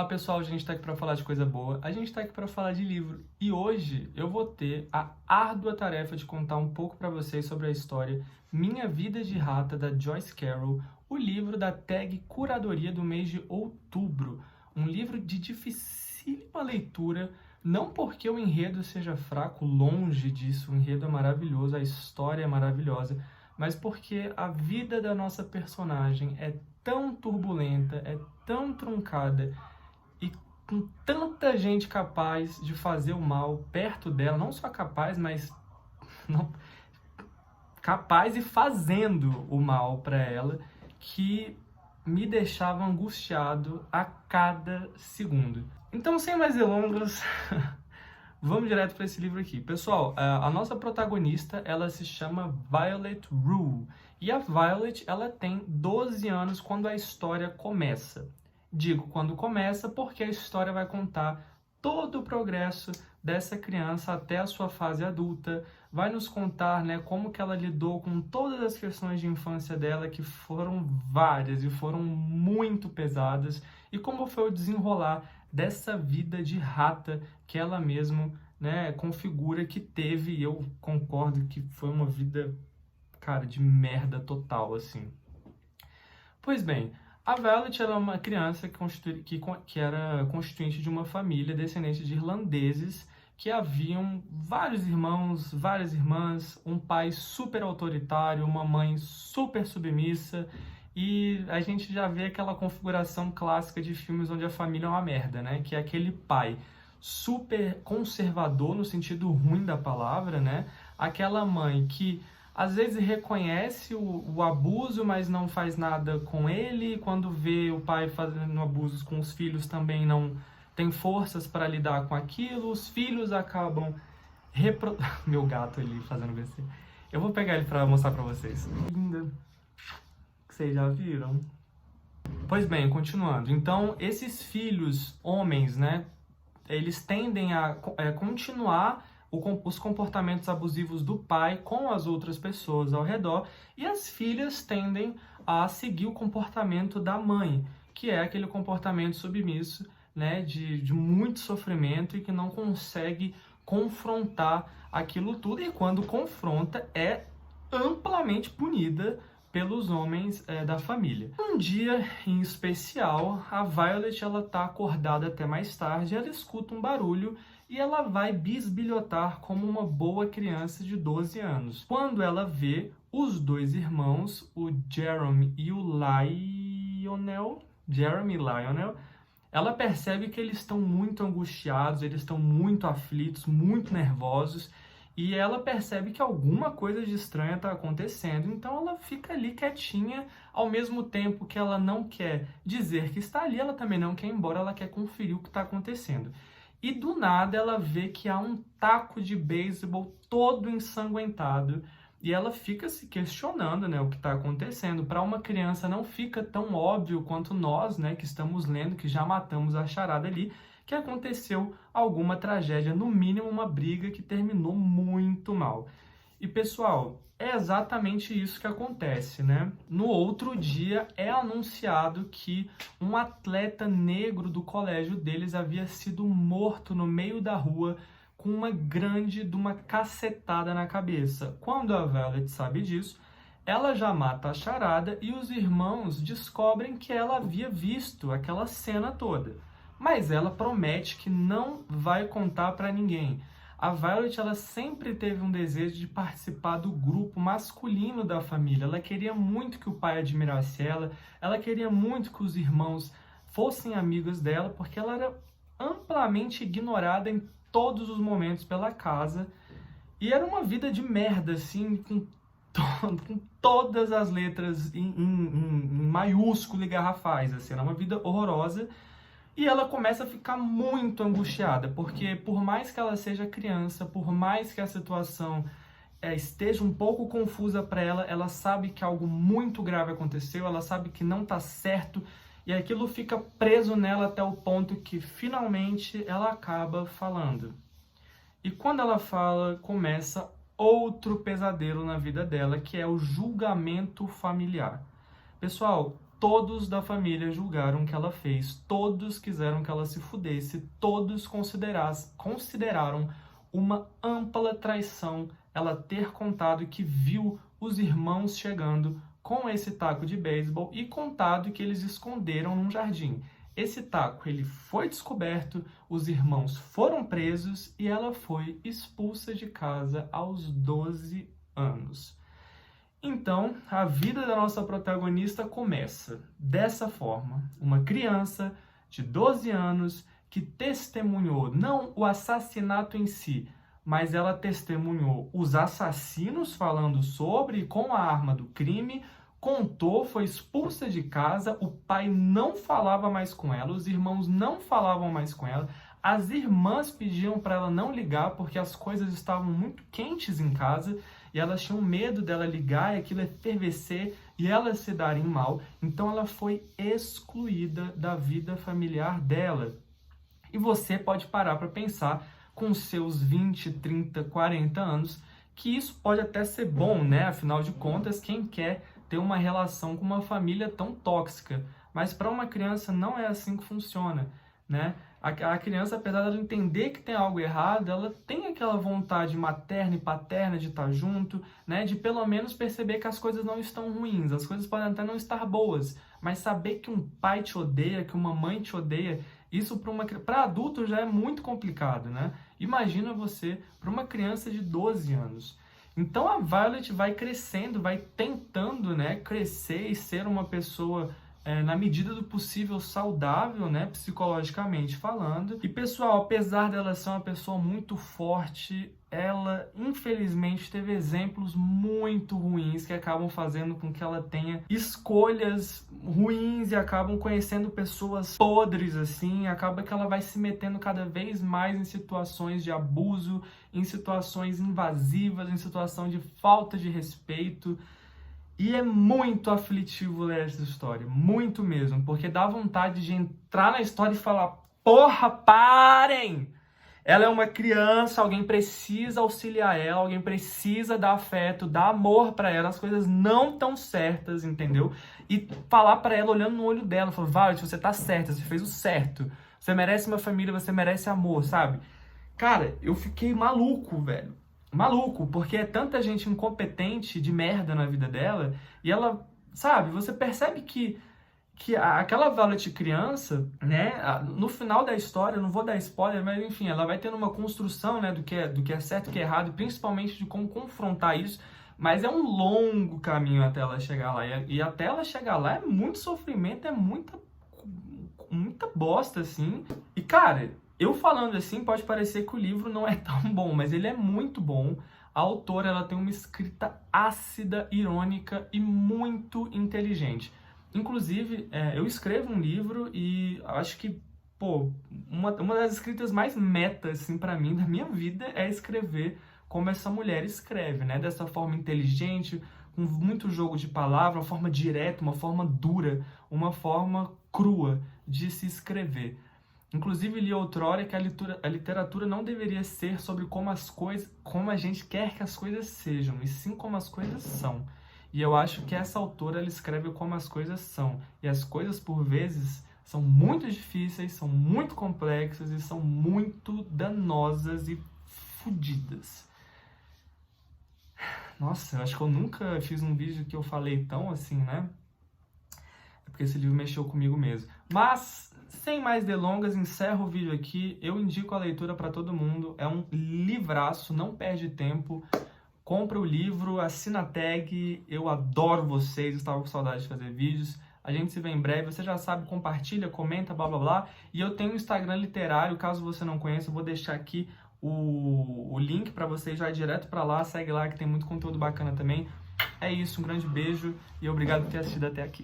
Olá pessoal, a gente está aqui para falar de coisa boa, a gente está aqui para falar de livro e hoje eu vou ter a árdua tarefa de contar um pouco para vocês sobre a história Minha Vida de Rata, da Joyce Carol, o livro da tag Curadoria do mês de outubro, um livro de dificílima leitura, não porque o enredo seja fraco, longe disso, o enredo é maravilhoso, a história é maravilhosa, mas porque a vida da nossa personagem é tão turbulenta, é tão truncada, e com tanta gente capaz de fazer o mal perto dela, não só capaz, mas não, capaz e fazendo o mal para ela, que me deixava angustiado a cada segundo. Então, sem mais delongas, vamos direto para esse livro aqui. Pessoal, a nossa protagonista, ela se chama Violet Rue. E a Violet, ela tem 12 anos quando a história começa. Digo quando começa porque a história vai contar todo o progresso dessa criança até a sua fase adulta, vai nos contar, né, como que ela lidou com todas as questões de infância dela, que foram várias e foram muito pesadas, e como foi o desenrolar dessa vida de rata que ela mesma, né, configura que teve, e eu concordo que foi uma vida, cara, de merda total, assim. Pois bem, a Violet era uma criança que era constituinte de uma família descendente de irlandeses que haviam vários irmãos, várias irmãs, um pai super autoritário, uma mãe super submissa, e a gente já vê aquela configuração clássica de filmes onde a família é uma merda, né? Que é aquele pai super conservador no sentido ruim da palavra, né? Aquela mãe que às vezes reconhece o abuso, mas não faz nada com ele. Quando vê o pai fazendo abusos com os filhos, também não tem forças para lidar com aquilo. Os filhos acabam Meu gato ali fazendo BC. Eu vou pegar ele para mostrar para vocês. Linda. Vocês já viram? Pois bem, continuando. Então, esses filhos homens, né, eles tendem a continuar os comportamentos abusivos do pai com as outras pessoas ao redor, e as filhas tendem a seguir o comportamento da mãe, que é aquele comportamento submisso, né, de muito sofrimento e que não consegue confrontar aquilo tudo, e quando confronta é amplamente punida pelos homens da família. Um dia em especial, a Violet ela tá acordada até mais tarde, ela escuta um barulho e ela vai bisbilhotar como uma boa criança de 12 anos. Quando ela vê os dois irmãos, o Jeremy e o Lionel, ela percebe que eles estão muito angustiados, eles estão muito aflitos, muito nervosos, e ela percebe que alguma coisa de estranha está acontecendo, então ela fica ali quietinha, ao mesmo tempo que ela não quer dizer que está ali, ela também não quer ir embora, ela quer conferir o que está acontecendo. E do nada ela vê que há um taco de beisebol todo ensanguentado, e ela fica se questionando, né, o que está acontecendo. Para uma criança não fica tão óbvio quanto nós, né, que estamos lendo, que já matamos a charada ali, que aconteceu alguma tragédia, no mínimo uma briga que terminou muito mal. E pessoal, é exatamente isso que acontece, né? No outro dia é anunciado que um atleta negro do colégio deles havia sido morto no meio da rua com uma cacetada na cabeça. Quando a Violet sabe disso, ela já mata a charada e os irmãos descobrem que ela havia visto aquela cena toda. Mas ela promete que não vai contar para ninguém. A Violet ela sempre teve um desejo de participar do grupo masculino da família. Ela queria muito que o pai admirasse ela queria muito que os irmãos fossem amigos dela, porque ela era amplamente ignorada em todos os momentos pela casa. E era uma vida de merda, assim, com todas as letras em maiúsculo e garrafais, assim. Era uma vida horrorosa. E ela começa a ficar muito angustiada, porque por mais que ela seja criança, por mais que a situação esteja um pouco confusa para ela, ela sabe que algo muito grave aconteceu, ela sabe que não está certo, e aquilo fica preso nela até o ponto que finalmente ela acaba falando. E quando ela fala, começa outro pesadelo na vida dela, que é o julgamento familiar. Pessoal, todos da família julgaram o que ela fez, todos quiseram que ela se fudesse, todos consideraram uma ampla traição ela ter contado que viu os irmãos chegando com esse taco de beisebol e contado que eles esconderam num jardim. Esse taco ele foi descoberto, os irmãos foram presos e ela foi expulsa de casa aos 12 anos. Então, a vida da nossa protagonista começa dessa forma. Uma criança de 12 anos que testemunhou não o assassinato em si, mas ela testemunhou os assassinos falando sobre, com a arma do crime, contou, foi expulsa de casa, o pai não falava mais com ela, os irmãos não falavam mais com ela, as irmãs pediam para ela não ligar porque as coisas estavam muito quentes em casa e elas tinham medo dela ligar e aquilo efervescer e elas se darem mal. Então ela foi excluída da vida familiar dela. E você pode parar para pensar com seus 20, 30, 40 anos que isso pode até ser bom, né? Afinal de contas, quem quer ter uma relação com uma família tão tóxica? Mas para uma criança não é assim que funciona, né? A criança, apesar de entender que tem algo errado, ela tem aquela vontade materna e paterna de estar junto, né? De pelo menos perceber que as coisas não estão ruins, as coisas podem até não estar boas, mas saber que um pai te odeia, que uma mãe te odeia, isso para adulto já é muito complicado, né? Imagina você para uma criança de 12 anos. Então a Violet vai crescendo, vai tentando, né, crescer e ser uma pessoa na medida do possível saudável, né, psicologicamente falando. E pessoal, apesar dela ser uma pessoa muito forte, ela infelizmente teve exemplos muito ruins que acabam fazendo com que ela tenha escolhas ruins e acabam conhecendo pessoas podres assim, acaba que ela vai se metendo cada vez mais em situações de abuso, em situações invasivas, em situação de falta de respeito. E é muito aflitivo ler essa história, muito mesmo, porque dá vontade de entrar na história e falar: porra, parem! Ela é uma criança, alguém precisa auxiliar ela, alguém precisa dar afeto, dar amor pra ela, as coisas não estão certas, entendeu? E falar pra ela, olhando no olho dela, falar: Violet, você tá certa, você fez o certo, você merece uma família, você merece amor, sabe? Cara, eu fiquei maluco, velho. Maluco, porque é tanta gente incompetente de merda na vida dela, e ela, sabe, você percebe que aquela Violet criança, né, no final da história, eu não vou dar spoiler, mas enfim, ela vai tendo uma construção, né, do que é certo e que é errado, e principalmente de como confrontar isso, mas é um longo caminho até ela chegar lá, e até ela chegar lá é muito sofrimento, é muita bosta, assim, e cara, eu falando assim, pode parecer que o livro não é tão bom, mas ele é muito bom. A autora, ela tem uma escrita ácida, irônica e muito inteligente. Inclusive, eu escrevo um livro e acho que, pô, uma das escritas mais metas, assim, pra mim, da minha vida, é escrever como essa mulher escreve, né? Dessa forma inteligente, com muito jogo de palavra, uma forma direta, uma forma dura, uma forma crua de se escrever. Inclusive, li outrora que a literatura não deveria ser sobre como a gente quer que as coisas sejam, e sim como as coisas são. E eu acho que essa autora, ela escreve como as coisas são. E as coisas, por vezes, são muito difíceis, são muito complexas e são muito danosas e fodidas. Nossa, eu acho que eu nunca fiz um vídeo que eu falei tão assim, né? É porque esse livro mexeu comigo mesmo. Mas, sem mais delongas, encerro o vídeo aqui. Eu indico a leitura para todo mundo. É um livraço, não perde tempo. Compra o livro, assina a tag. Eu adoro vocês, estava com saudade de fazer vídeos. A gente se vê em breve. Você já sabe, compartilha, comenta, blá blá blá. E eu tenho um Instagram literário, caso você não conheça, eu vou deixar aqui o link para você já ir direto para lá. Segue lá que tem muito conteúdo bacana também. É isso, um grande beijo e obrigado por ter assistido até aqui.